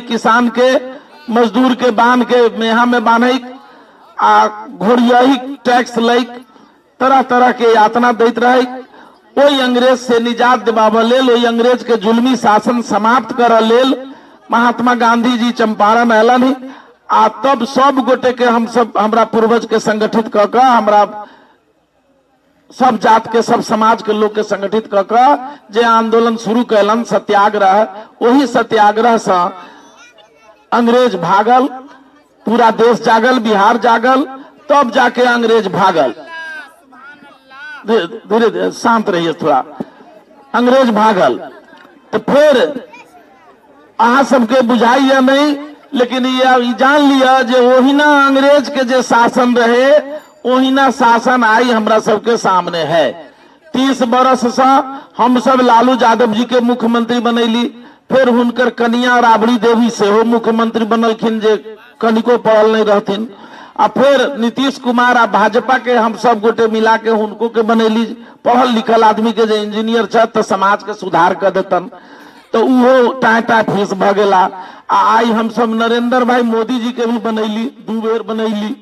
किसान के मजदूर के बांध के मेहा में बांध आ घोड़ियाही टैक्स लैक तरह तरह के यातना दैत रहे। ओई अंग्रेज से निजात दिवाबे लेल, ओई अंग्रेज के जुल्मी शासन समाप्त कर लेल महात्मा गांधी जी चंपारण ऐलन आ तब सब गोटे के हम सब हमरा पूर्वज के संगठित क के हमरा सब जात के सब समाज के लोग के संगठित क के जे आंदोलन शुरू कैलन सत्याग्रह, वही सत्याग्रह से अंग्रेज भागल, पूरा देश जागल, बिहार जागल, तब जाके अंग्रेज भागल। धीरे धीरे शांत रहिए थोड़ा। अंग्रेज भागल तो फिर अहा सबके बुझाई या नहीं, लेकिन ये जान लिया जे वही ना अंग्रेज के जे शासन रहे वही ना शासन आई हमरा सबके सामने है। 30 बरस से हम सब लालू यादव जी के मुख्यमंत्री बनैली, फिर हुनकर कनिया राबड़ी देवी से हो मुख्यमंत्री बनलखिन जे कनिको पढ़ल नहीं रहथिन, आ फिर नीतीश कुमार आ भाजपा के हम सब गोटे मिला के हुनको के बनैली। पढ़ल लिखल आदमी के जे इंजीनियर छ तो समाज के सुधार कर देतन, तो उहो टाटा फीस भ गेला। आई हम सब नरेंद्र भाई मोदी जी के भी बनैली, 2 बेर बनैली।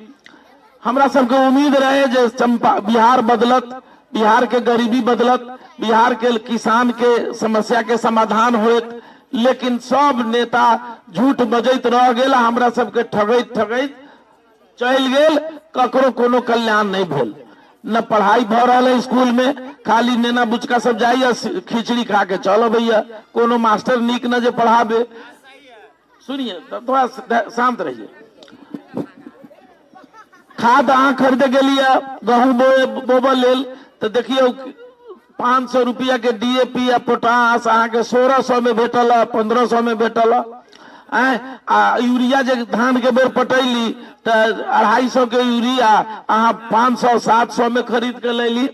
हमरा सबके उम्मीद रहे जे चंपा बिहार बदलत, बिहार के गरीबी बदलत, बिहार के किसान के समस्या के समाधान होत, लेकिन सब नेता झूठ बजैत रह गेल, हमरा सबके ठगैत ठगैत चल गेल, ककरो कोनो कल्याण नहीं भेल। न पढ़ाई भ रहा है स्कूल में, खाली नेना बुचका सब जाइए खिचड़ी खा के चलो भैया, कोनो मास्टर नीक न जे पढ़ाबे। सुनिए थोड़ा शांत रहिए। खाद अहाँ खरीदे गेलिए गहूं बोबे लेल तो देखिए 500 रुपया के डीएपी या पोटास अहाँ के 1600 में भेटल, 1500 में भेटल। यूरिया जे धान के बेर पटैली तो 250 के यूरिया अहाँ 500-700 में खरीद के लैली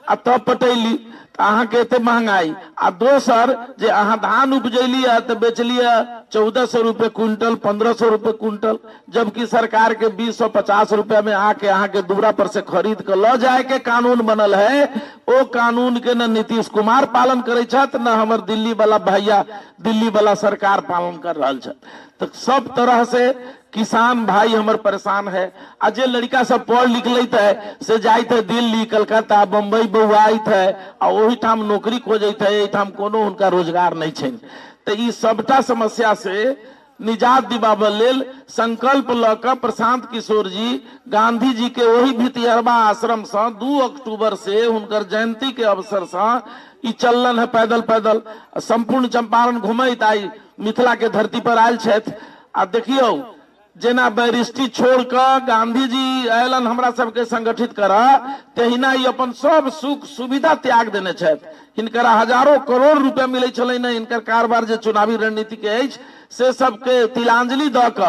आ तब पटैली, तो अहाँ के एते महंगाई। आ दोसर जे अहाँ धान उपजैली तो बेचलिए 1400 रुपये क्विंटल, 1500 रुपये क्विंटल, जबकि सरकार के 250 रुपया में आके अहाँ के दूरा पर से खरीद के ल जाए के कानून बनल है। ओ कानून के न नीतीश कुमार पालन करे छत, न हमर दिल्ली वाला भैया, दिल्ली वाला सरकार पालन कर रहा है। तो सब तरह से किसान भाई हमर परेशान है। आ जे लड़का सब पढ़ लिख लेते है से जाइत है दिल्ली, कलकत्ता, बम्बई बउआइत है आ वही ठाम नौकरी खोजत है, ठाम कोनो उनका रोजगार नहीं है। तो ई सबटा समस्या से निजात दिवाबे लेल संकल्प लक प्रशांत किशोर जी गांधी जी के वही भितिहरबा आश्रम से 2 अक्टूबर से हुनकर जयंती के अवसर से ई चलन है पैदल पैदल संपूर्ण चंपारण घुमैत आई मिथिला के धरती पर आयल छथि। आ देखियो जेना बैरिस्टी छोड़ कर गांधी जी ऐलन हमरा सबके संगठित करा, तहिना ही अपन सब सुख सुविधा त्याग देने छथि। हिनकरा हजारों करोड़ रुपया मिले छलै न, हिनकर कारोबार जे चुनावी रणनीति के अछि से सबके तिलांजलि द क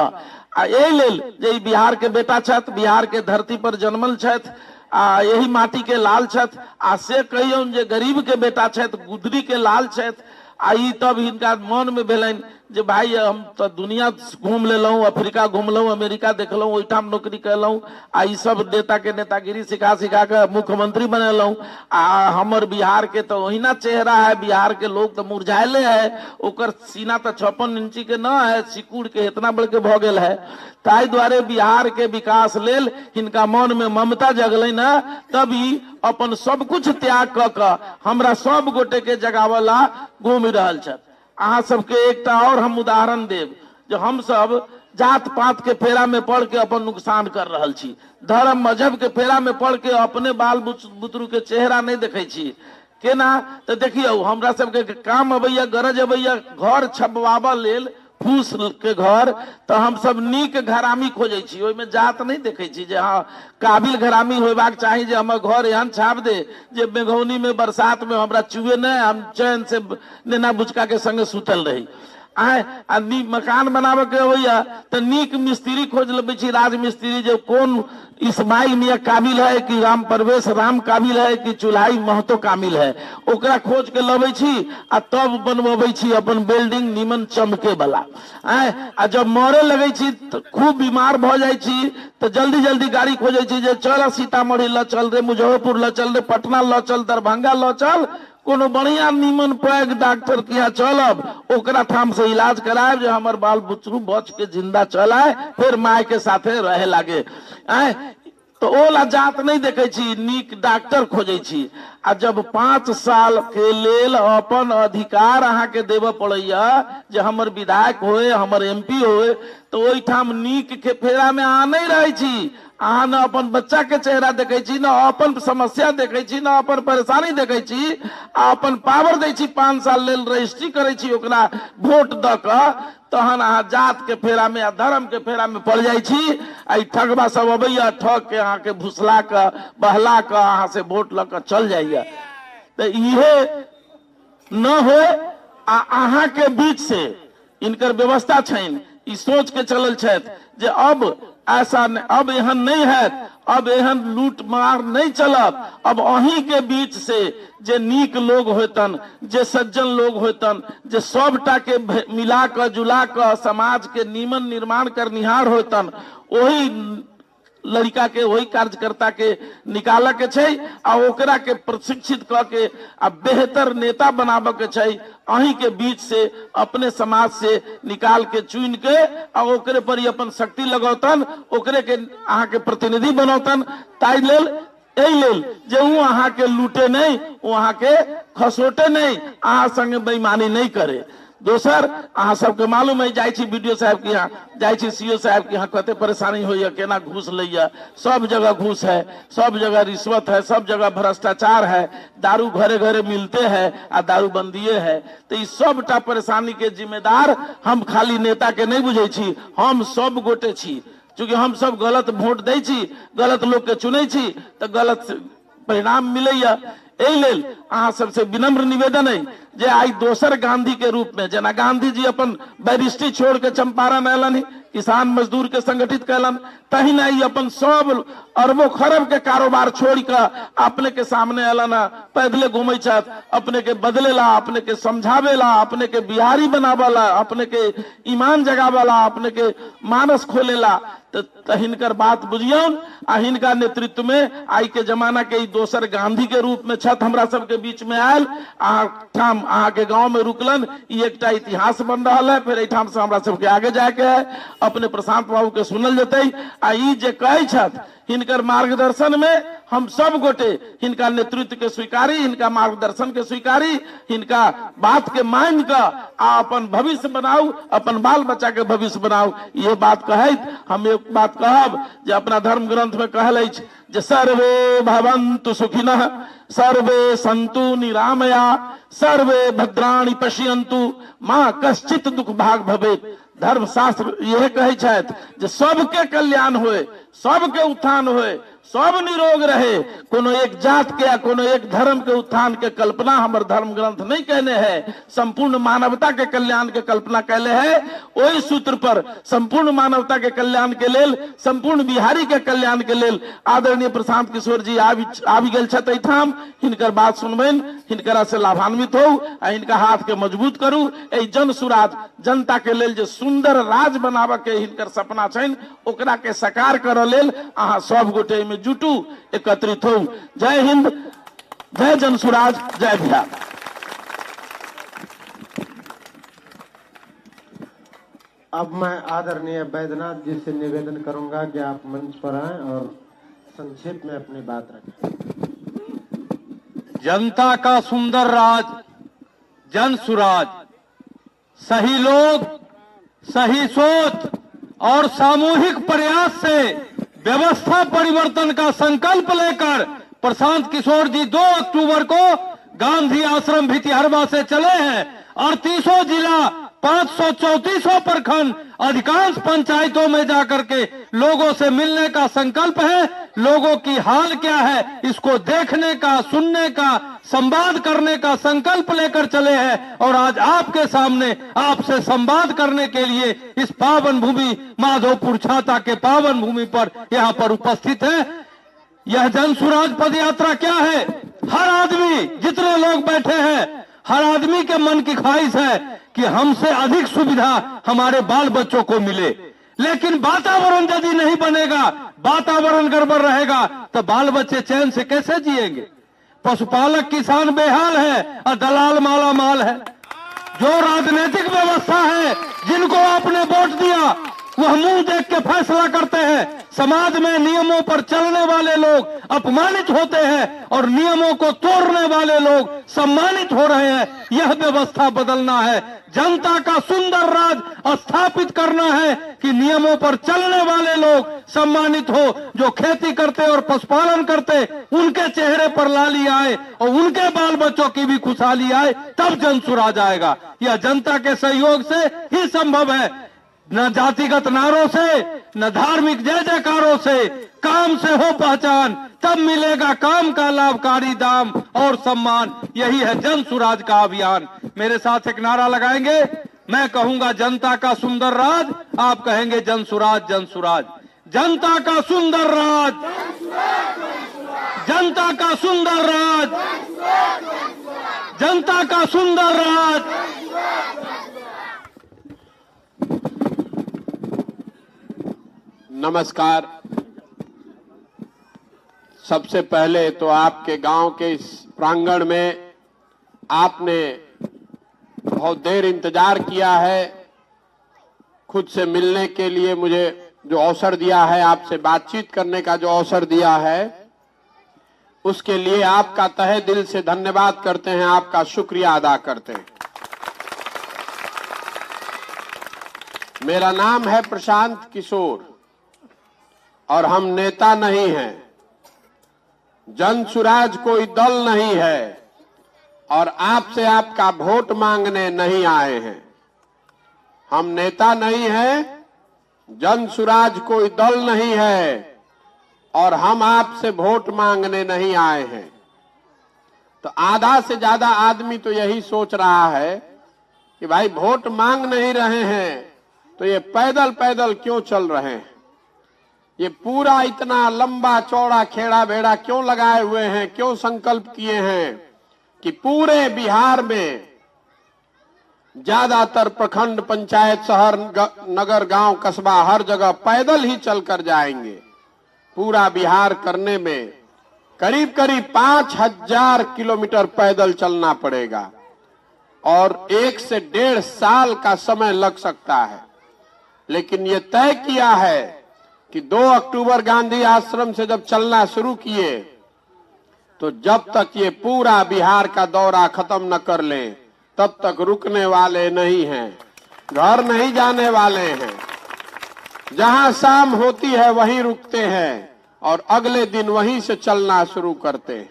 आ एहि लेल जे बिहार के बेटा छथि, बिहार के धरती पर जन्मल छथि, आ यही माटी के लाल छथि, आ से कहियौन जे गरीब के बेटा छथि, गुदरी के लाल छथि। आई तब हिनका मन में भेलन जे भाई हम तो दुनिया घूम लेलहुँ, अफ्रीका घूमलहुँ, अमेरिका देखलहुँ, ओहिठाम नौकरी कैलहुँ, आ ई सब नेता के नेतागिरी सिखा सिखा के मुख्यमंत्री बनेलहुँ। आ हमर बिहार के तो ओहिना चेहरा है, बिहार के लोग तो मुरझायले है, ओकर सीना तो 56 इंची के न है, सिकुड़ के इतना बड़ के भ गेल है। ताहि द्वारे बिहार के विकास लेल हिनका मन में ममता जगलै न, तभी अपन सब कुछ त्याग क के हमरा सब गोटे के जगावला घूमि रहल छथि। अहाँ सबके एकटा और हम उदाहरण देव, जो हम सब जात पात के फेरा में पड़ के अपन नुकसान कर रहल छी, धर्म मजहब के फेरा में पड़ के अपने बाल बुतरू के चेहरा नहीं देखे छी। केना तो देखियो हमरा सबके काम अबैया, गरज अबैया घर छपवाबा लेल फूस के घर, तो हम सब नीक घरामी खोजे छी, ओहिमे जात नहीं देखे छी जे हाँ काबिल घरामी होबाक चाही जे हमर घर एहन छाप दे जे मेघौनी में बरसात में हमरा चुए न, हम चैन से नेना बुचका के संगे सुतल रही। आदमी मकान बनावे के होइया तो नीक मिस्त्री खोज लेबे छी, राज मिस्त्री, जो कौन इस्माइल मियाँ काबिल है कि राम परवेश राम काबिल है कि चुल्हाई महतो काबिल है, ओकरा खोज के लबे छी आ तब बनवे छी अपन बिल्डिंग निमन चमके वाला। आ जब मरे लगे छी तो खूब बीमार भ जाए छी तो जल्दी जल्दी गाड़ी खोजे छी जे चल सीतामढ़ी ल चल रे, मुजफ्फरपुर ल चल रे, पटना ल चल, दरभंगा ल चल, कोनो बढ़िया नीमन पैग डॉक्टर के यहाँ चलब, ओकरा ठाम से इलाज करायब, जो हमर बाल बुतरू बच के जिंदा चलाए, फिर माय के साथे रहे लागे। तो ओला जात नहीं देखे छी, नीक डॉक्टर खोजे छी। आ जब 5 साल के लेल अपन अधिकार अहाँ के देव पड़ैया, जे हमर विधायक होए, हमर MP होए, तो ओई ठाम नीक के फेरा में अहाँ नहीं रहे छी। अहाँ न अपन बच्चा के चेहरा देखे छी, न अपन समस्या देखे छी, न अपन परेशानी देखे छी, आ अपन पावर दे छी, 5 साल लेल रजिस्ट्री करे छी, ओकरा वोट द क तहन अहाँ जात के फेरा में आ धर्म के फेरा में पड़ जाई छी। आई ठगबा सब अबैया, ठग के अहाँ के भुसला के बहला के अहाँ से वोट ल के चल जाइया। तो इहे न हो, आ अहाँ के बीच से इनकर व्यवस्था छइन, ई सोच के चलल छथि जे अब ऐसा अब एहन नहीं है, अब एहन लूट मार नहीं चलब। अब अहीं के बीच से जे नीक लोग होतन, जे सज्जन लोग होतन, जे सबटा के मिला क जुला क समाज के नीमन निर्माण करनिहार होतन, वही लड़का के, वही कार्यकर्ता के निकाल के छै, आ ओकरा के प्रशिक्षित क के आ बेहतर नेता बनाबे के छै। अहीं के बीच से अपने समाज से निकाल के चुन के आ ओकरे पर ही अपन शक्ति लगौतन, ओकरे के अहाँ के प्रतिनिधि बनौतन। ताई लेल एहि लेल जे ऊ अहाँ के लूटे नहीं, ऊ अहाँ के खसोटे नहीं, अहाँ संगे बेईमानी नहीं करे। दोसर, अहाँ सबके मालूम है, जाई छी BDO साहब के यहाँ, जाई छी CO साहब के यहाँ, कते परेशानी होइया, केना घूस लैया। सब जगह घूस है, सब जगह रिश्वत है, सब जगह भ्रष्टाचार है, दारू घरे घरे मिलते हैं आ दारू बंदिये है। तो इस सबटा परेशानी के जिम्मेदार हम खाली नेता के नहीं बुझे छी, हम सब गोटे छी। चूंकि हम सब गलत वोट दे छी, गलत लोग के चुने छी, तो गलत परिणाम मिलैया। एहि लेल अहाँ सबसे विनम्र निवेदन है जे आई दोसर गांधी के रूप में, जना गांधी जी अपन बैरिस्ट्री छोड़ के चंपारण एलन, किसान मजदूर के संगठित कैलन, तहिना ही अपन सब अरबों खरब के कारोबार छोड़ के अपने के सामने एलन, पैदले घूमे छत, अपने के बदलेला, अपने के समझावेला, अपने के बिहारी बनावेला, अपने के ईमान जगावेला, अपने के मानस खोलेला। तो हिनकर बात बुझियौन, आ हिनका नेतृत्व में आई के जमाना के दोसर गांधी के रूप में छत हमरा सबके बीच में आयल, ठाम अहाँ के गांव में रुकलन, ई एकटा इतिहास बन रहा है। फिर एठाम से हमरा सबके आगे जाके है, अपने प्रशांत बाबू के सुनल जतई। आ ई जे कहै छथ, हिनकर मार्गदर्शन में हम सब गोटे हिनका नेतृत्व के स्वीकारी, हिनका मार्गदर्शन के स्वीकारी, हिनका बात के मान का आ अपन भविष्य बनाऊ, अपन बाल बच्चा के भविष्य बनाऊ। ये बात कहैत हम एक बात कहब जे अपना धर्म ग्रंथ में कहल अछि जे सर्वे भवन्तु सुखिनः, सर्वे सन्तु निरामया, सर्वे भद्राणि पश्यन्तु, मां कश्चित दुख भाग भवेत्। धर्मशास्त्र यह कहे छथि जे सबके कल्याण होए, सबके उत्थान होए, सब निरोग रहे। कोनो एक जात के या कोनो एक धर्म के उत्थान के कल्पना हमर धर्म ग्रंथ नहीं कहने है, संपूर्ण मानवता के कल्याण के कल्पना कहले है। वही सूत्र पर संपूर्ण मानवता के कल्याण के लेल, संपूर्ण बिहारी के कल्याण के लेल आदरणीय प्रशांत किशोर जी आबि गेल छथि एठाम। हिनकर बात सुनबैन, हिनकरा से लाभान्वित हो आ हिनका हाथ के मजबूत करू। एहि जन सुराज जनता के लेल जे सुंदर राज बनाबे के हिनकर सपना छनि, ओकरा के साकार करऽ लेल अहाँ सब गोटे में जुटू, एकत्रित हो। जय हिंद, जय जन सुराज, जय बिहार। अब मैं आदरणीय बैद्यनाथ जी से निवेदन करूंगा कि आप मंच पर आएं और संक्षेप में अपनी बात रखें। जनता का सुंदर राज, जन सुराज, सही लोग, सही सोच और सामूहिक प्रयास से व्यवस्था परिवर्तन का संकल्प लेकर प्रशांत किशोर जी 2 अक्टूबर को गांधी आश्रम भितिहरवा से चले हैं। 38 जिला, 534 प्रखंड, अधिकांश पंचायतों में जाकर के लोगों से मिलने का संकल्प है। लोगों की हाल क्या है इसको देखने का, सुनने का, संवाद करने का संकल्प लेकर चले हैं। और आज आपके सामने आपसे संवाद करने के लिए इस पावन भूमि माधोपुर छाता के पावन भूमि पर यहाँ पर उपस्थित है। यह जन सुराज पद यात्रा क्या है? हर आदमी, जितने लोग बैठे हैं, हर आदमी के मन की ख्वाहिश है कि हमसे अधिक सुविधा हमारे बाल बच्चों को मिले। लेकिन वातावरण यदि नहीं बनेगा, वातावरण गड़बड़ रहेगा, तो बाल बच्चे चैन से कैसे जिएंगे? पशुपालक किसान बेहाल है और दलाल माला माल है। जो राजनीतिक व्यवस्था है, जिनको आपने वोट दिया वह मुंह देख के फैसला करते हैं। समाज में नियमों पर चलने वाले लोग अपमानित होते हैं और नियमों को तोड़ने वाले लोग सम्मानित हो रहे हैं। यह व्यवस्था बदलना है। जनता का सुंदर राज स्थापित करना है कि नियमों पर चलने वाले लोग सम्मानित हो। जो खेती करते और पशुपालन करते उनके चेहरे पर लाली आए और उनके बाल बच्चों की भी खुशहाली आए, तब जन सुराज आएगा। यह जनता के सहयोग से ही संभव है। न जातिगत नारों से, न धार्मिक जय जयकारों से, काम से हो पहचान, तब मिलेगा काम का लाभकारी दाम और सम्मान। यही है जन सुराज का अभियान। मेरे साथ एक नारा लगाएंगे। मैं कहूंगा जनता का सुंदर राज, आप कहेंगे जन सुराज जन सुराज। जनता का सुंदर राज, जनता का सुंदर राज, जनता का सुंदर राज। नमस्कार। सबसे पहले तो आपके गांव के इस प्रांगण में आपने बहुत देर इंतजार किया है। खुद से मिलने के लिए मुझे जो अवसर दिया है, आपसे बातचीत करने का जो अवसर दिया है, उसके लिए आपका तहे दिल से धन्यवाद करते हैं, आपका शुक्रिया अदा करते हैं। मेरा नाम है प्रशांत किशोर और हम नेता नहीं हैं। जन सुराज कोई दल नहीं है और आपसे आपका वोट मांगने नहीं आए हैं। हम नेता नहीं हैं, जन सुराज कोई दल नहीं है और हम आपसे वोट मांगने नहीं आए हैं। तो आधा से ज्यादा आदमी तो यही सोच रहा है कि भाई वोट मांग नहीं रहे हैं तो ये पैदल पैदल क्यों चल रहे हैं, ये पूरा इतना लंबा चौड़ा खेड़ा बेड़ा क्यों लगाए हुए हैं, क्यों संकल्प किए हैं कि पूरे बिहार में ज्यादातर प्रखंड, पंचायत, शहर, नगर, गांव, कस्बा, हर जगह पैदल ही चलकर जाएंगे। पूरा बिहार करने में करीब करीब 5000 किलोमीटर पैदल चलना पड़ेगा और 1 से 1.5 साल का समय लग सकता है। लेकिन ये तय किया है कि 2 अक्टूबर गांधी आश्रम से जब चलना शुरू किए तो जब तक ये पूरा बिहार का दौरा खत्म न कर लें तब तक रुकने वाले नहीं हैं, घर नहीं जाने वाले हैं। जहां शाम होती है वहीं रुकते हैं और अगले दिन वहीं से चलना शुरू करते हैं।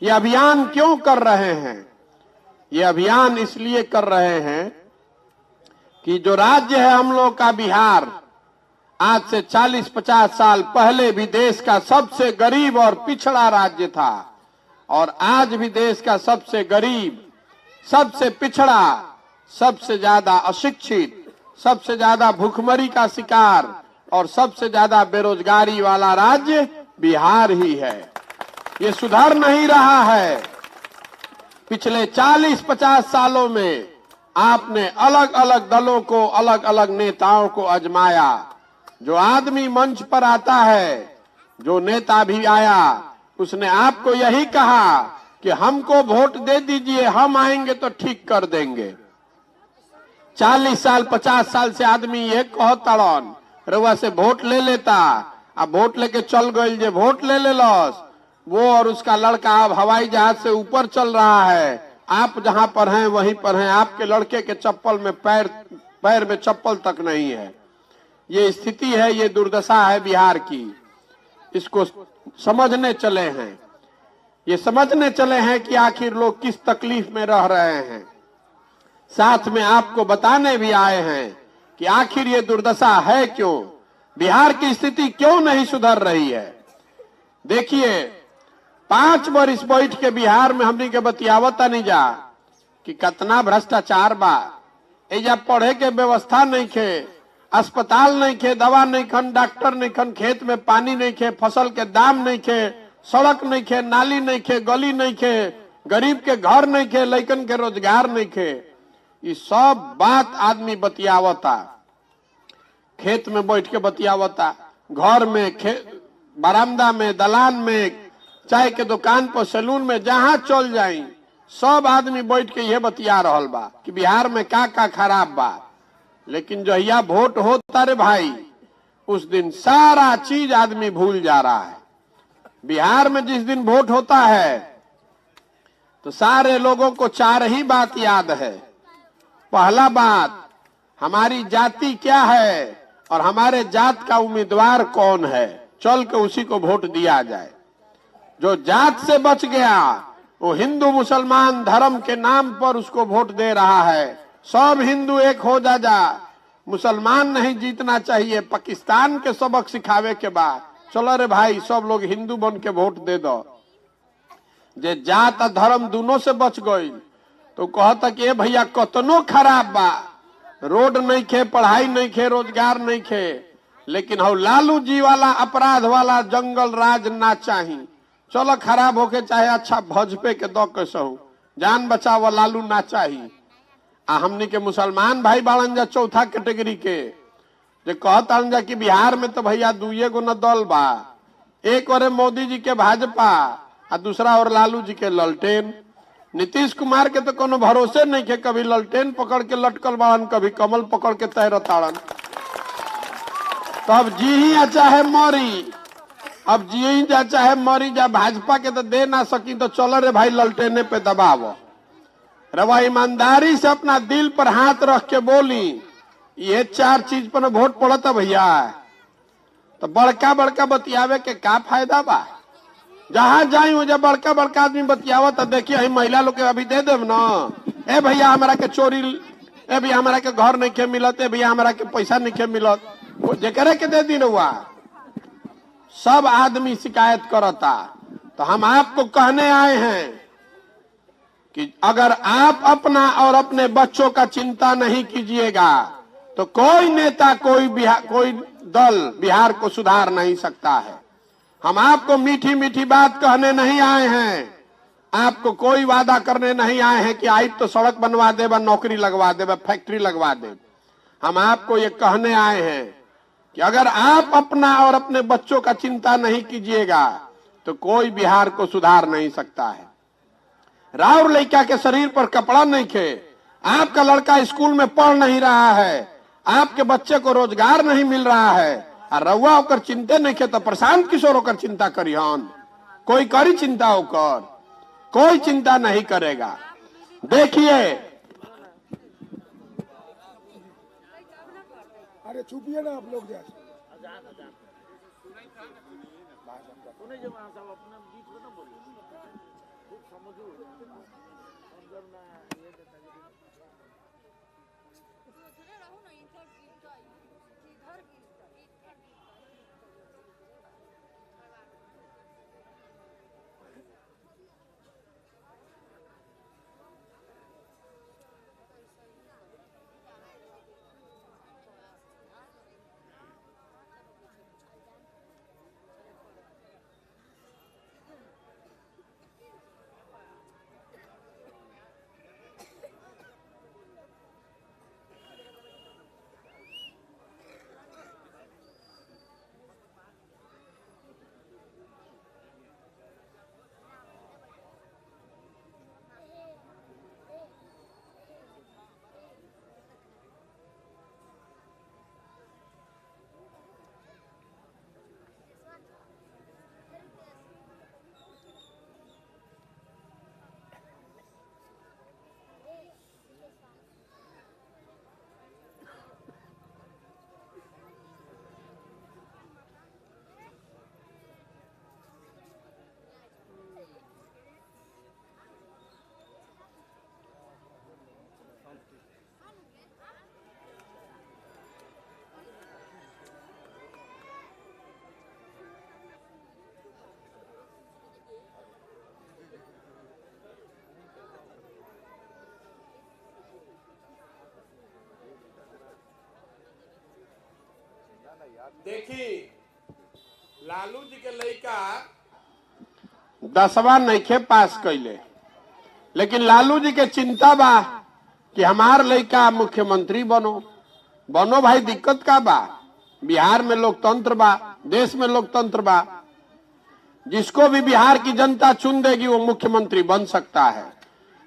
ये अभियान क्यों कर रहे हैं? ये अभियान इसलिए कर रहे हैं कि जो राज्य है हम लोग का बिहार, आज से 40-50 साल पहले भी देश का सबसे गरीब और पिछड़ा राज्य था और आज भी देश का सबसे गरीब, सबसे पिछड़ा, सबसे ज्यादा अशिक्षित, सबसे ज्यादा भूखमरी का शिकार और सबसे ज्यादा बेरोजगारी वाला राज्य बिहार ही है। ये सुधर नहीं रहा है। पिछले 40-50 सालों में आपने अलग अलग दलों को, अलग अलग नेताओं को आजमाया। जो आदमी मंच पर आता है, जो नेता भी आया, उसने आपको यही कहा कि हमको वोट दे दीजिए, हम आएंगे तो ठीक कर देंगे। 40 साल 50 साल से आदमी ये कहतड़न रउआ से वोट ले लेता, अब वोट लेके चल गए, जे वोट ले लस, वो और उसका लड़का अब हवाई जहाज से ऊपर चल रहा है। आप जहां पर हैं वहीं पर हैं। आपके लड़के के चप्पल में पैर में चप्पल तक नहीं है। ये स्थिति है, ये दुर्दशा है बिहार की। इसको समझने चले हैं, ये समझने चले हैं कि आखिर लोग किस तकलीफ में रह रहे हैं। साथ में आपको बताने भी आए हैं कि आखिर ये दुर्दशा है क्यों, बिहार की स्थिति क्यों नहीं सुधर रही है। देखिए, 5 वर्ष बैठ के बिहार में हमनी के बतियावता नहीं जा कि कितना भ्रष्टाचार बा। एजा पढ़े के व्यवस्था नहीं खे, अस्पताल नहीं खे, दवा नहीं खन, डॉक्टर नहीं खन, खेत में पानी नहीं खे, फसल के दाम नहीं खे, सड़क नहीं खे, नाली नहीं खे, गली नहीं खे, गरीब के घर नहीं खे, लइकन के रोजगार नहीं खे। ये सब बात आदमी बतियावता, खेत में बैठ के बतियावता, घर में, बरामदा में, दलान में, चाय के दुकान पर, सैलून में, जहां चल जाई सब आदमी बैठ के ये बतिया रहल बा कि बिहार में का खराब बा। लेकिन जहिया वोट होता रे भाई, उस दिन सारा चीज आदमी भूल जा रहा है। बिहार में जिस दिन वोट होता है तो सारे लोगों को 4 ही बात याद है। पहला बात, हमारी जाति क्या है और हमारे जात का उम्मीदवार कौन है, चल के उसी को वोट दिया जाए। जो जात से बच गया वो हिंदू मुसलमान धर्म के नाम पर उसको वोट दे रहा है। सब हिंदू एक हो जा, मुसलमान नहीं जीतना चाहिए, पाकिस्तान के सबक सिखावे के बाद चलो रे भाई सब लोग हिंदू बन के वोट दे दो। जे जात और धर्म दोनों से बच गई तो कहता कि भैया कतनो खराब बा, रोड नहीं खे, पढ़ाई नहीं खे, रोजगार नहीं खे, लेकिन हो लालू जी वाला अपराध वाला जंगल राज ना चाही, चलो खराब होके चाहे अच्छा भजपे के दो कैसहू, जान बचाव लालू ना चाही। आ हमनी के मुसलमान भाई बाड़न जा चौथा कैटेगरी के, जे कहतन जा कि बिहार में तो भैया 2 गो न दल बा, एक और मोदी जी के भाजपा आ दूसरा और लालू जी के ललटेन। नीतीश कुमार के तो कोनो भरोसे नहीं के, कभी ललटेन पकड़ के लटकल बाड़न, कभी कमल पकड़ के तैरताड़न। तो अब जी ही चाहे मरी, अब जी ही जा चाहे मरी जा, भाजपा के तो दे ना सकी तो चलो रे भाई ललटेने पे दबाव। रवा ईमानदारी से अपना दिल पर हाथ रख के बोली, ये 4 चीज पर वोट पड़ता भैया, तो बड़का बड़का बतियावे के का फायदा बा। जहां जाई हो जब बड़का बड़का आदमी बतियावा तो देखिए महिला लोग के अभी दे देव ना, ए भैया हमारा के चोरी, ए भैया हमारा के घर नहीं खे मिलत, ए भैया हमारा के पैसा नहीं खे मिलत, वो जेकरे के दे दी हुआ सब आदमी शिकायत करता। तो हम आपको कहने आए हैं कि अगर आप अपना और अपने बच्चों का चिंता नहीं कीजिएगा तो कोई नेता, कोई दल बिहार को सुधार नहीं सकता है। हम आपको मीठी मीठी बात कहने नहीं आए हैं, आपको कोई वादा करने नहीं आए हैं कि आई तो सड़क बनवा दे, नौकरी लगवा दे, फैक्ट्री लगवा दे। हम आपको ये कहने आए हैं कि अगर आप अपना और अपने बच्चों का चिंता नहीं कीजिएगा तो कोई बिहार को सुधार नहीं सकता है। राउर लड़का के शरीर पर कपड़ा नहीं खे, आपका लड़का स्कूल में पढ़ नहीं रहा है, आपके बच्चे को रोजगार नहीं मिल रहा है, और रउआ होकर चिंते नहीं खे तो प्रशांत किशोर होकर चिंता करी हन। कोई करी चिंता होकर, कोई चिंता नहीं करेगा। देखिए अरे छुपिए ना आप लोग जैसे देखी लालू जी के लड़का 10वां नइखे पास कैले, लेकिन लालू जी के चिंता बा कि हमार लड़का मुख्यमंत्री बनो भाई। दिक्कत का बा, बिहार में लोकतंत्र बा, देश में लोकतंत्र बा। जिसको भी बिहार की जनता चुन देगी वो मुख्यमंत्री बन सकता है।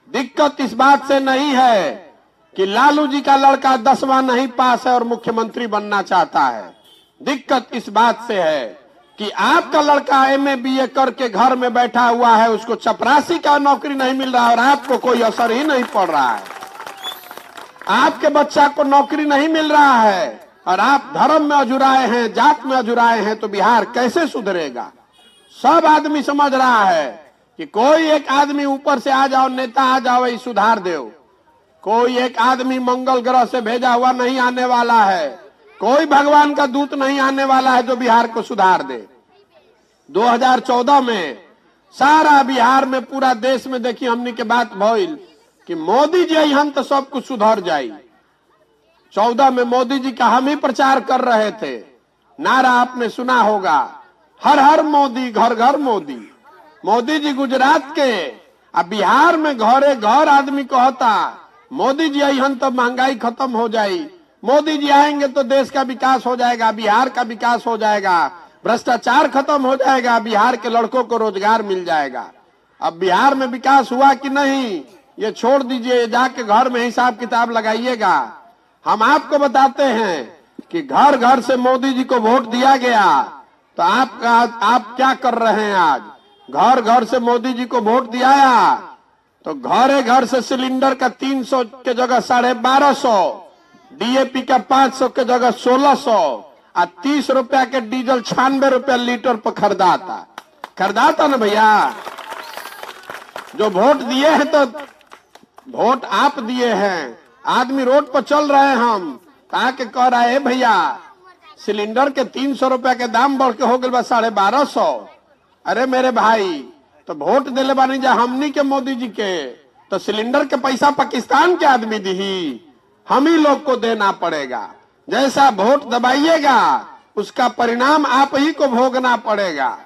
दिक्कत इस बात से नहीं है कि लालू जी का लड़का 10वां नहीं पास है और मुख्यमंत्री बनना चाहता है। दिक्कत इस बात से है कि आपका लड़का MA BA करके घर में बैठा हुआ है, उसको चपरासी का नौकरी नहीं मिल रहा और आपको कोई असर ही नहीं पड़ रहा है। आपके बच्चा को नौकरी नहीं मिल रहा है और आप धर्म में अजुराए हैं, जात में अजुराए हैं, तो बिहार कैसे सुधरेगा? सब आदमी समझ रहा है कि कोई एक आदमी ऊपर से आ जाओ, नेता आ जाओ, ये सुधार दो। कोई एक आदमी मंगल ग्रह से भेजा हुआ नहीं आने वाला है, कोई भगवान का दूत नहीं आने वाला है जो बिहार को सुधार दे। 2014 में सारा बिहार में, पूरा देश में देखिए हमनी के बात भइल कि मोदी जी यहाँ तो सब कुछ सुधर जाई। 14 में मोदी जी का हम ही प्रचार कर रहे थे। नारा आपने सुना होगा, हर हर मोदी, घर घर मोदी। मोदी जी गुजरात के, अब बिहार में घरे घर आदमी कहता मोदी जी यहाँ तो महंगाई खत्म हो जाई, मोदी जी आएंगे तो देश का विकास हो जाएगा, बिहार का विकास हो जाएगा, भ्रष्टाचार खत्म हो जाएगा, बिहार के लड़कों को रोजगार मिल जाएगा। अब बिहार में विकास हुआ कि नहीं ये छोड़ दीजिए, जाके घर में हिसाब किताब लगाइएगा। हम आपको बताते हैं कि घर घर से मोदी जी को वोट दिया गया, तो आप क्या कर रहे हैं? आज घर घर से मोदी जी को वोट दिया तो घरे घर से सिलेंडर का 300 के जगह 1250, DAP का 500 के जगह 1600 और 30 रुपया के डीजल 96 रुपया लीटर पर खरीदाता ना भैया। जो वोट दिए हैं तो वोट आप दिए हैं, आदमी रोड पर चल रहे हैं, हम ताकि कह रहे हैं भैया सिलेंडर के 300 रुपया के दाम बढ़ के हो गए 1250। अरे मेरे भाई, तो वोट दिले बानी जा हमनी के मोदी जी के, तो सिलेंडर के पैसा पाकिस्तान के आदमी दी, हम ही लोग को देना पड़ेगा। जैसा वोट दबाइएगा उसका परिणाम आप ही को भोगना पड़ेगा।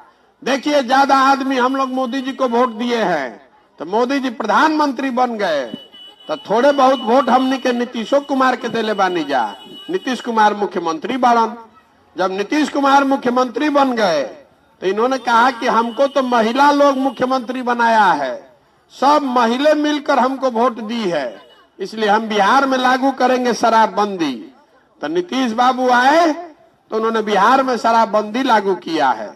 देखिए ज्यादा आदमी हम लोग मोदी जी को वोट दिए हैं तो मोदी जी प्रधानमंत्री बन गए, तो थोड़े बहुत वोट हमनी के नीतीशो कुमार के दिले बानी जा। नीतीश कुमार मुख्यमंत्री बनन, जब नीतीश कुमार मुख्यमंत्री बन गए तो इन्होंने कहा कि हमको तो महिला लोग मुख्यमंत्री बनाया है, सब महिला मिलकर हमको वोट दी है, इसलिए हम बिहार में लागू करेंगे शराबबंदी। तो नीतीश बाबू आए तो उन्होंने बिहार में शराबबंदी लागू किया है।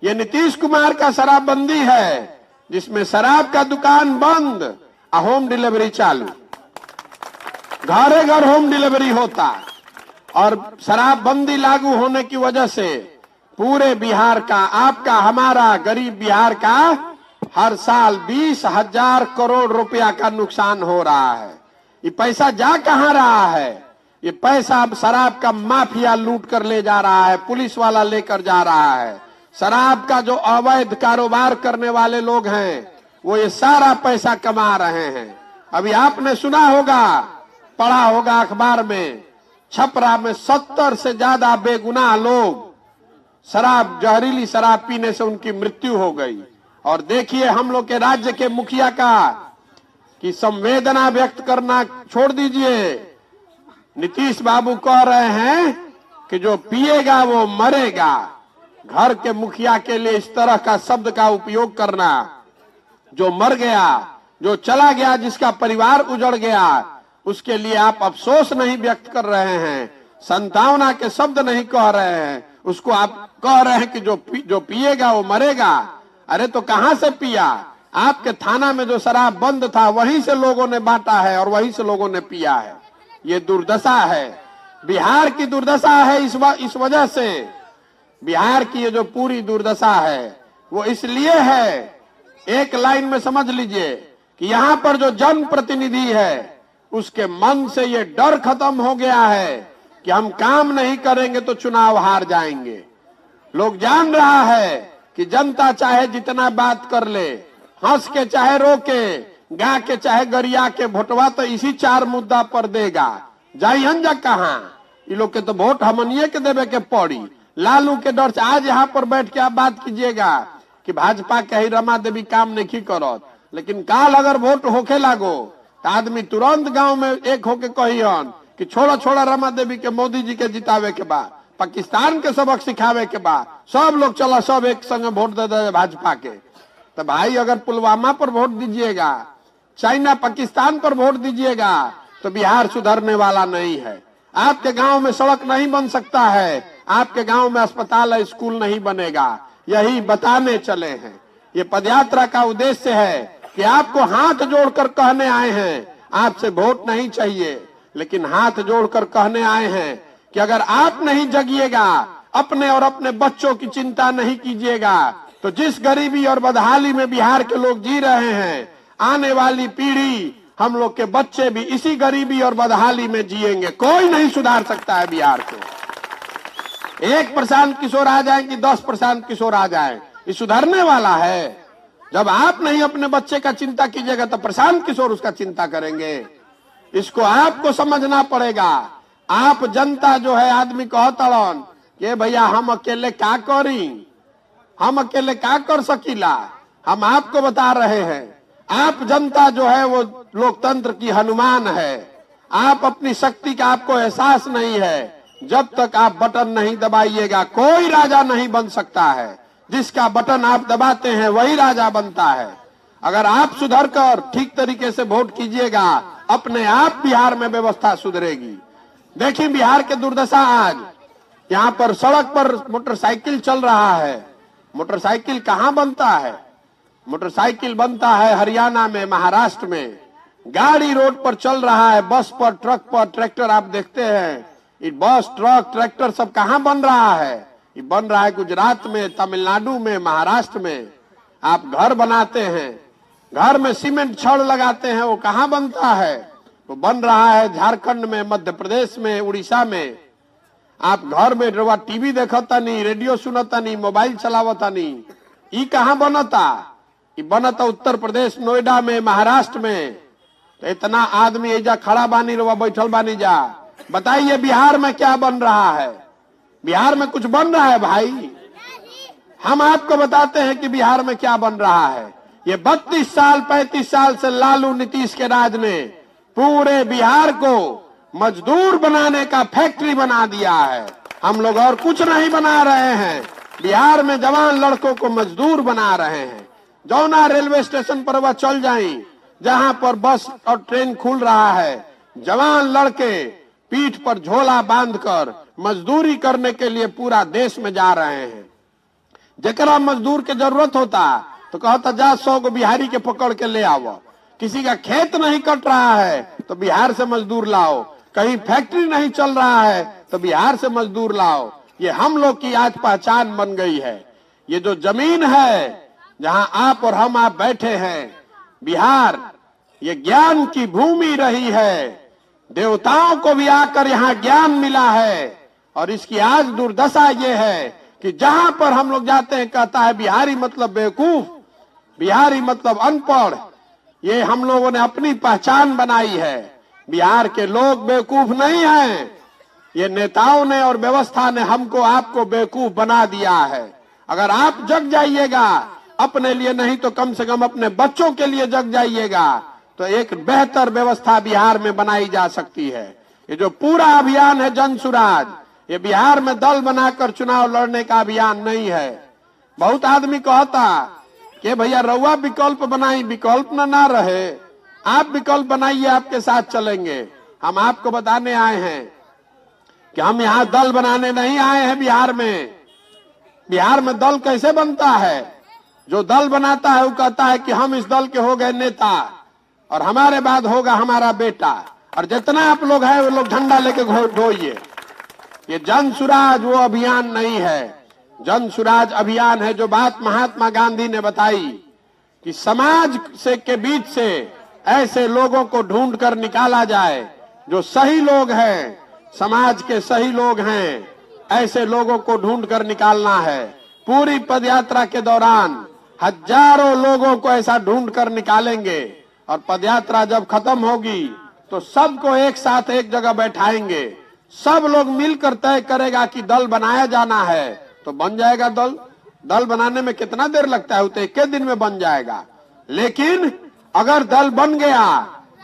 ये नीतीश कुमार का शराबबंदी है जिसमें शराब का दुकान बंद, होम डिलीवरी चालू, घरे घर होम डिलीवरी होता। और शराबबंदी लागू होने की वजह से पूरे बिहार का, आपका, हमारा गरीब बिहार का हर साल 20,000 करोड़ रुपया का नुकसान हो रहा है। ये पैसा जा कहां रहा है? ये पैसा अब शराब का माफिया लूट कर ले जा रहा है, पुलिस वाला लेकर जा रहा है। शराब का जो अवैध कारोबार करने वाले लोग हैं वो ये सारा पैसा कमा रहे हैं। अभी आपने सुना होगा, पढ़ा होगा अखबार में, छपरा में 70 से ज्यादा बेगुनाह लोग शराब, जहरीली शराब पीने से उनकी मृत्यु हो गई। और देखिए हम लोग के राज्य के मुखिया का कि संवेदना व्यक्त करना छोड़ दीजिए, नीतीश बाबू कह रहे हैं कि जो पिएगा वो मरेगा। घर के मुखिया के लिए इस तरह का शब्द का उपयोग करना, जो मर गया, जो चला गया, जिसका परिवार उजड़ गया, उसके लिए आप अफसोस नहीं व्यक्त कर रहे हैं, संतावना के शब्द नहीं कह रहे हैं, उसको आप कह रहे हैं कि जो पिएगा वो मरेगा। अरे तो कहां से पिया? आपके थाना में जो शराब बंद था वहीं से लोगों ने बांटा है और वहीं से लोगों ने पिया है। ये दुर्दशा है, बिहार की दुर्दशा है। इस वजह से बिहार की ये जो पूरी दुर्दशा है वो इसलिए है, एक लाइन में समझ लीजिए कि यहाँ पर जो जनप्रतिनिधि है उसके मन से ये डर खत्म हो गया है कि हम काम नहीं करेंगे तो चुनाव हार जाएंगे। लोग जान रहा है कि जनता चाहे जितना बात कर ले, हंस के चाहे रोके, गा के चाहे गरिया के, वोटवा तो इसी 4 मुद्दा पर देगा। जाइहन जा कहां? ये लोग के तो वोट हमनिए के देवे के पड़ी। लालू के डर से आज यहाँ पर बैठ के आप बात कीजिएगा कि भाजपा के ही रमा देवी काम नहीं करत, लेकिन काल अगर वोट होके लागो तो आदमी तुरंत गांव में एक होके कहियन कि छोड़ा छोड़ा रमा देवी के, मोदी जी के जितावे के बाद। पाकिस्तान के सबक सिखावे के बाद सब लोग चला सब एक संग वोट दे दे भाजपा के। तो भाई अगर पुलवामा पर वोट दीजिएगा, चाइना पाकिस्तान पर वोट दीजिएगा, तो बिहार सुधरने वाला नहीं है। आपके गांव में सड़क नहीं बन सकता है, आपके गांव में अस्पताल स्कूल नहीं बनेगा, यही बताने चले हैं। ये पदयात्रा का उद्देश्य है कि आपको हाथ जोड़कर कहने आए हैं, आपसे वोट नहीं चाहिए, लेकिन हाथ जोड़कर कहने आए हैं कि अगर आप नहीं जगिएगा, अपने और अपने बच्चों की चिंता नहीं कीजिएगा, तो जिस गरीबी और बदहाली में बिहार के लोग जी रहे हैं, आने वाली पीढ़ी, हम लोग के बच्चे भी इसी गरीबी और बदहाली में जिएंगे। कोई नहीं सुधार सकता है बिहार को। 1 प्रशांत किशोर आ जाए कि 10 प्रशांत किशोर आ जाए, ये सुधरने वाला है? जब आप नहीं अपने बच्चे का चिंता कीजिएगा तो प्रशांत किशोर उसका चिंता करेंगे। इसको आपको समझना पड़ेगा। आप जनता जो है, आदमी कहतड़न कि भैया हम अकेले क्या करी, हम अकेले क्या कर सकीला, हम आपको बता रहे हैं। आप जनता जो है वो लोकतंत्र की हनुमान है। आप अपनी शक्ति का आपको एहसास नहीं है। जब तक आप बटन नहीं दबाइएगा कोई राजा नहीं बन सकता है। जिसका बटन आप दबाते हैं वही राजा बनता है। अगर आप सुधर कर ठीक तरीके से वोट कीजिएगा, अपने आप बिहार में व्यवस्था सुधरेगी। देखिए बिहार के दुर्दशा आज, यहाँ पर सड़क पर मोटरसाइकिल चल रहा है। मोटरसाइकिल कहाँ बनता है? मोटरसाइकिल बनता है हरियाणा में, महाराष्ट्र में। गाड़ी रोड पर चल रहा है, बस पर, ट्रक पर, ट्रैक्टर आप देखते हैं। ये बस, ट्रक, ट्रैक्टर सब कहाँ बन रहा है? ये बन रहा है गुजरात में, तमिलनाडु में, महाराष्ट्र में। आप घर बनाते हैं, घर में सीमेंट छड़ लगाते हैं, वो कहाँ बनता है? वो बन रहा है झारखंड में, मध्य प्रदेश में, उड़ीसा में। आप घर में टीवी देखता नहीं, रेडियो सुनता नहीं, मोबाइल चलावता नहीं, ये कहाँ बनता? ये बनता उत्तर प्रदेश, नोएडा में, महाराष्ट्र में। तो इतना आदमी एजा खड़ा बानी, रवा बैठल बानी जा, बताइए बिहार में क्या बन रहा है? बिहार में कुछ बन रहा है भाई? हम आपको बताते हैं कि बिहार में क्या बन रहा है। ये 32 साल 35 साल से लालू नीतीश के राज ने पूरे बिहार को मजदूर बनाने का फैक्ट्री बना दिया है। हम लोग और कुछ नहीं बना रहे हैं, बिहार में जवान लड़कों को मजदूर बना रहे हैं। जौना रेलवे स्टेशन पर वह चल जाएं, जहां पर बस और ट्रेन खुल रहा है, जवान लड़के पीठ पर झोला बांधकर मजदूरी करने के लिए पूरा देश में जा रहे हैं। जकरा मजदूर के जरूरत होता तो कहता जा 100 को बिहारी के पकड़ के ले आओ। किसी का खेत नहीं कट रहा है तो बिहार से मजदूर लाओ। कहीं फैक्ट्री नहीं चल रहा है तो बिहार से मजदूर लाओ। ये हम लोग की आज पहचान बन गई है। ये जो जमीन है जहां आप और हम आप बैठे हैं, बिहार ये ज्ञान की भूमि रही है। देवताओं को भी आकर यहाँ ज्ञान मिला है। और इसकी आज दुर्दशा ये है कि जहां पर हम लोग जाते हैं कहता है बिहारी मतलब बेवकूफ, बिहारी मतलब अनपढ़। ये हम लोगों ने अपनी पहचान बनाई है। बिहार के लोग बेवकूफ नहीं हैं, ये नेताओं ने और व्यवस्था ने हमको आपको बेवकूफ बना दिया है। अगर आप जग जाइएगा, अपने लिए नहीं तो कम से कम अपने बच्चों के लिए जग जाइएगा, तो एक बेहतर व्यवस्था बिहार में बनाई जा सकती है। ये जो पूरा अभियान है जन सुराज, ये बिहार में दल बनाकर चुनाव लड़ने का अभियान नहीं है। बहुत आदमी कहता कि भैया रउआ विकल्प बनाई, विकल्प ना रहे, आप विकल्प बनाइए, आपके साथ चलेंगे। हम आपको बताने आए हैं कि हम यहाँ दल बनाने नहीं आए हैं बिहार में। बिहार में दल कैसे बनता है? जो दल बनाता है वो कहता है कि हम इस दल के हो गए नेता और हमारे बाद होगा हमारा बेटा, और जितना आप लोग हैं वो लोग झंडा लेके ढोइए। ये जन सुराज वो अभियान नहीं है। जन सुराज अभियान है जो बात महात्मा गांधी ने बताई कि समाज से के बीच से ऐसे लोगों को ढूंढ कर निकाला जाए जो सही लोग हैं, समाज के सही लोग हैं, ऐसे लोगों को ढूंढ कर निकालना है। पूरी पदयात्रा के दौरान हजारों लोगों को ऐसा ढूंढ कर निकालेंगे और पदयात्रा जब खत्म होगी तो सबको एक साथ एक जगह बैठाएंगे। सब लोग मिलकर तय करेगा कि दल बनाया जाना है तो बन जाएगा दल। दल बनाने में कितना देर लगता है? वो तो एक दिन में बन जाएगा। लेकिन अगर दल बन गया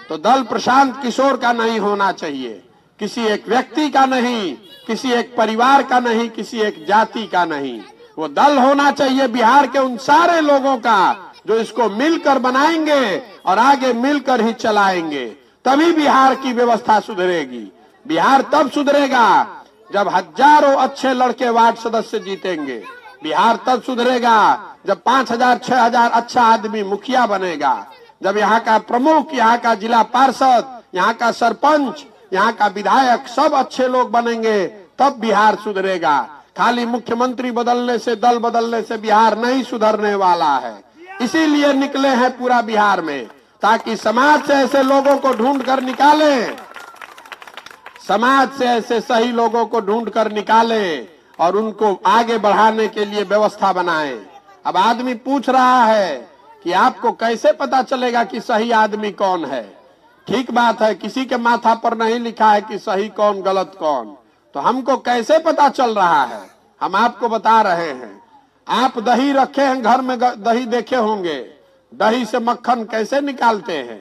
तो दल प्रशांत किशोर का नहीं होना चाहिए, किसी एक व्यक्ति का नहीं, किसी एक परिवार का नहीं, किसी एक जाति का नहीं। वो दल होना चाहिए बिहार के उन सारे लोगों का जो इसको मिलकर बनाएंगे और आगे मिलकर ही चलाएंगे, तभी बिहार की व्यवस्था सुधरेगी। बिहार तब सुधरेगा जब हजारों अच्छे लड़के वार्ड सदस्य जीतेंगे। बिहार तब सुधरेगा जब 5000 6000 अच्छा आदमी मुखिया बनेगा। जब यहाँ का प्रमुख, यहाँ का जिला पार्षद, यहाँ का सरपंच, यहाँ का विधायक सब अच्छे लोग बनेंगे, तब बिहार सुधरेगा। खाली मुख्यमंत्री बदलने से, दल बदलने से बिहार नहीं सुधरने वाला है। इसीलिए निकले हैं पूरा बिहार में, ताकि समाज से ऐसे लोगों को ढूंढ कर निकाले, समाज से ऐसे सही लोगों को ढूंढ कर निकाले और उनको आगे बढ़ाने के लिए व्यवस्था बनाए। अब आदमी पूछ रहा है कि आपको कैसे पता चलेगा कि सही आदमी कौन है? ठीक बात है, किसी के माथा पर नहीं लिखा है कि सही कौन गलत कौन, तो हमको कैसे पता चल रहा है? हम आपको बता रहे हैं। आप दही रखे हैं घर में, दही देखे होंगे, दही से मक्खन कैसे निकालते हैं?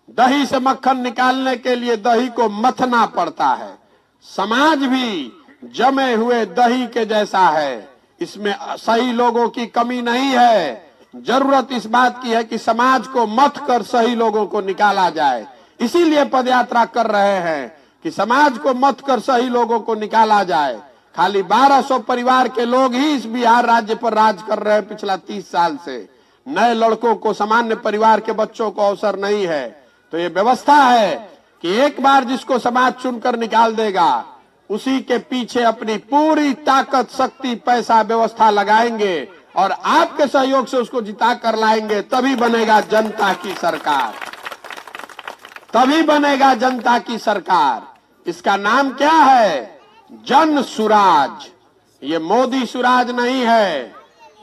दही से मक्खन निकालने के लिए दही को मथना पड़ता है। समाज भी जमे हुए दही के जैसा है, इसमें सही लोगों की कमी नहीं है। जरूरत इस बात की है कि समाज को मथ कर सही लोगों को निकाला जाए। इसीलिए पदयात्रा कर रहे हैं कि समाज को मथ कर सही लोगों को निकाला जाए। खाली 1200 परिवार के लोग ही इस बिहार राज्य पर राज कर रहे हैं पिछला 30 साल से। नए लड़कों को, सामान्य परिवार के बच्चों को अवसर नहीं है। तो ये व्यवस्था है कि एक बार जिसको समाज चुनकर निकाल देगा, उसी के पीछे अपनी पूरी ताकत, शक्ति, पैसा, व्यवस्था लगाएंगे और आपके सहयोग से उसको जिता कर लाएंगे। तभी बनेगा जनता की सरकार, तभी बनेगा जनता की सरकार। इसका नाम क्या है? जन सुराज। ये मोदी सुराज नहीं है,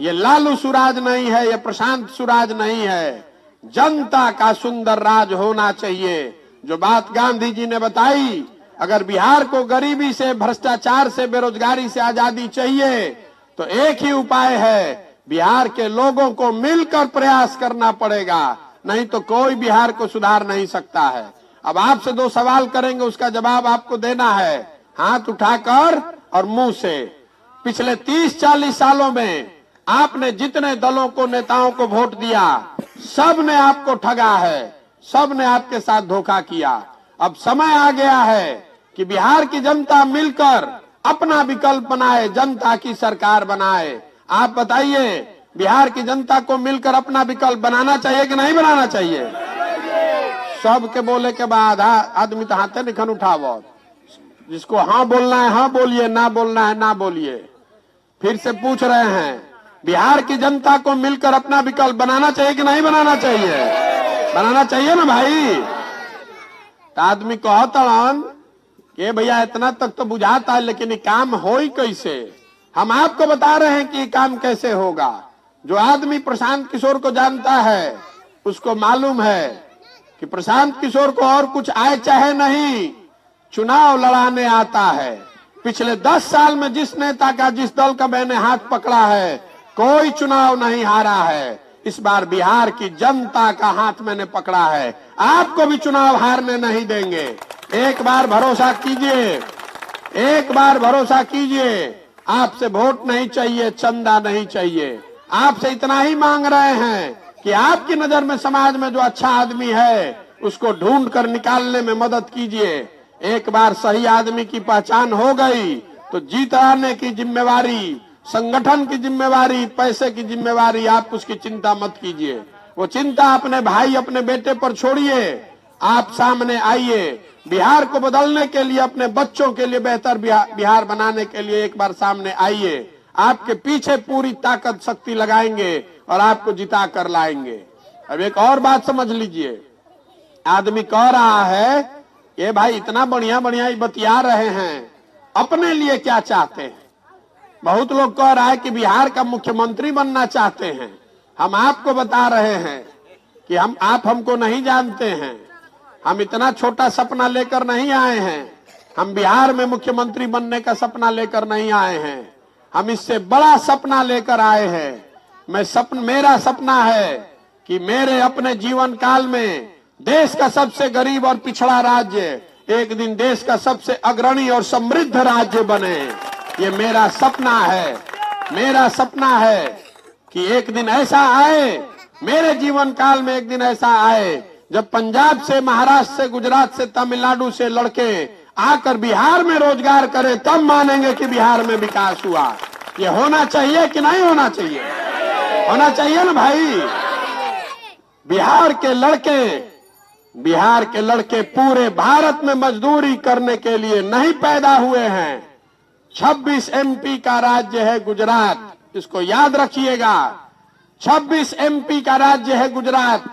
ये लालू सुराज नहीं है, ये प्रशांत सुराज नहीं है। जनता का सुंदर राज होना चाहिए। जो बात गांधी जी ने बताई, अगर बिहार को गरीबी से, भ्रष्टाचार से, बेरोजगारी से आजादी चाहिए तो एक ही उपाय है, बिहार के लोगों को मिलकर प्रयास करना पड़ेगा, नहीं तो कोई बिहार को सुधार नहीं सकता है। अब आपसे 2 सवाल करेंगे, उसका जवाब आपको देना है हाथ उठाकर और मुंह से। पिछले 30-40 सालों में आपने जितने दलों को, नेताओं को वोट दिया, सब ने आपको ठगा है, सब ने आपके साथ धोखा किया। अब समय आ गया है कि बिहार की जनता मिलकर अपना विकल्प बनाए, जनता की सरकार बनाए। आप बताइए, बिहार की जनता को मिलकर अपना विकल्प बनाना चाहिए कि नहीं बनाना चाहिए? सबके बोले के बाद आदमी तो हाथे निखन उठावो। जिसको हाँ बोलना है हाँ बोलिए, ना बोलना है ना बोलिए। फिर से पूछ रहे हैं, बिहार की जनता को मिलकर अपना विकल्प बनाना चाहिए कि नहीं बनाना चाहिए? बनाना चाहिए ना भाई। तो आदमी कहता कि भैया इतना तक तो बुझाता है, लेकिन ये काम हो ही कैसे? हम आपको बता रहे हैं कि ये काम कैसे होगा। जो आदमी प्रशांत किशोर को जानता है उसको मालूम है कि प्रशांत किशोर को और कुछ आए चाहे नहीं, चुनाव लड़ाने आता है। पिछले 10 साल में जिस नेता का, जिस दल का मैंने हाथ पकड़ा है, कोई चुनाव नहीं हारा है। इस बार बिहार की जनता का हाथ मैंने पकड़ा है, आपको भी चुनाव हारने नहीं देंगे। एक बार भरोसा कीजिए, एक बार भरोसा कीजिए। आपसे वोट नहीं चाहिए, चंदा नहीं चाहिए, आपसे इतना ही मांग रहे हैं कि आपकी नजर में समाज में जो अच्छा आदमी है उसको ढूंढ कर निकालने में मदद कीजिए। एक बार सही आदमी की पहचान हो गई तो जीत आने की जिम्मेवारी, संगठन की जिम्मेवारी, पैसे की जिम्मेवारी, आप उसकी चिंता मत कीजिए। वो चिंता अपने भाई, अपने बेटे पर छोड़िए। आप सामने आइए, बिहार को बदलने के लिए, अपने बच्चों के लिए बेहतर बिहार बनाने के लिए एक बार सामने आइए। आपके पीछे पूरी ताकत, शक्ति लगाएंगे और आपको जिता कर लाएंगे। अब एक और बात समझ लीजिए, आदमी कह रहा है ये भाई इतना बढ़िया बढ़िया बतिया रहे हैं, अपने लिए क्या चाहते हैं? बहुत लोग कह रहा है कि बिहार का मुख्यमंत्री बनना चाहते हैं। हम आपको बता रहे हैं कि आप हमको नहीं जानते हैं। हम इतना छोटा सपना लेकर नहीं आए हैं। हम बिहार में मुख्यमंत्री बनने का सपना लेकर नहीं आए हैं। हम इससे बड़ा सपना लेकर आए हैं। मेरा सपना है कि मेरे अपने जीवन काल में देश का सबसे गरीब और पिछड़ा राज्य एक दिन देश का सबसे अग्रणी और समृद्ध राज्य बने। ये मेरा सपना है, मेरा सपना है कि एक दिन ऐसा आए, मेरे जीवन काल में एक दिन ऐसा आए जब पंजाब से, महाराष्ट्र से, गुजरात से, तमिलनाडु से लड़के आकर बिहार में रोजगार करें, तब मानेंगे कि बिहार में विकास हुआ। ये होना चाहिए कि नहीं होना चाहिए? होना चाहिए ना भाई। बिहार के लड़के पूरे भारत में मजदूरी करने के लिए नहीं पैदा हुए हैं। 26 MP का राज्य है गुजरात, इसको याद रखिएगा। 26 MP का राज्य है गुजरात।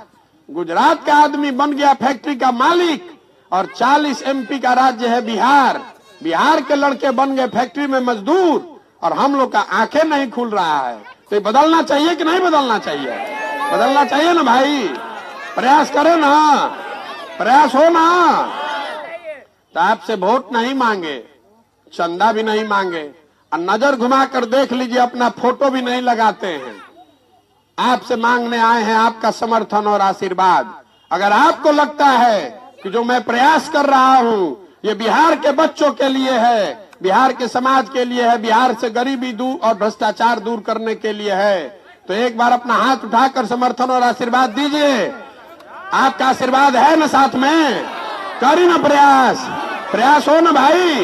गुजरात का आदमी बन गया फैक्ट्री का मालिक। और 40 MP का राज्य है बिहार। बिहार के लड़के बन गए फैक्ट्री में मजदूर, और हम लोग का आंखें नहीं खुल रहा है। तो बदलना चाहिए कि नहीं बदलना चाहिए? बदलना चाहिए ना भाई। प्रयास करें ना, प्रयास हो ना। तो आपसे वोट नहीं मांगे, चंदा भी नहीं मांगे, और नजर घुमाकर देख लीजिए, अपना फोटो भी नहीं लगाते हैं। आपसे मांगने आए हैं आपका समर्थन और आशीर्वाद। अगर आपको लगता है कि जो मैं प्रयास कर रहा हूं ये बिहार के बच्चों के लिए है, बिहार के समाज के लिए है, बिहार से गरीबी दूर और भ्रष्टाचार दूर करने के लिए है, तो एक बार अपना हाथ उठाकर समर्थन और आशीर्वाद दीजिए। आपका आशीर्वाद है ना साथ में? करी ना प्रयास, प्रयास हो ना भाई।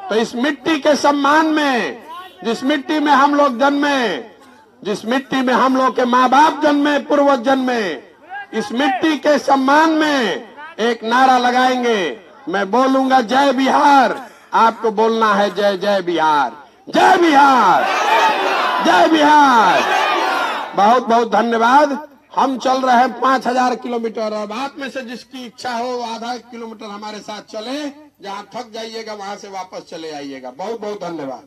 तो इस मिट्टी के सम्मान में, जिस मिट्टी में हम लोग जन्मे, जिस मिट्टी में हम लोग के माँ बाप जन्मे, पूर्वज जन्मे, इस मिट्टी के सम्मान में एक नारा लगाएंगे। मैं बोलूंगा जय बिहार, आपको बोलना है जय जय बिहार, जय बिहार, जय बिहार। बहुत बहुत धन्यवाद। हम चल रहे हैं 5000 किलोमीटर, और आप में से जिसकी इच्छा हो वो आधा किलोमीटर हमारे साथ चले। जहां थक जाइएगा वहां से वापस चले आइएगा। बहुत बहुत धन्यवाद।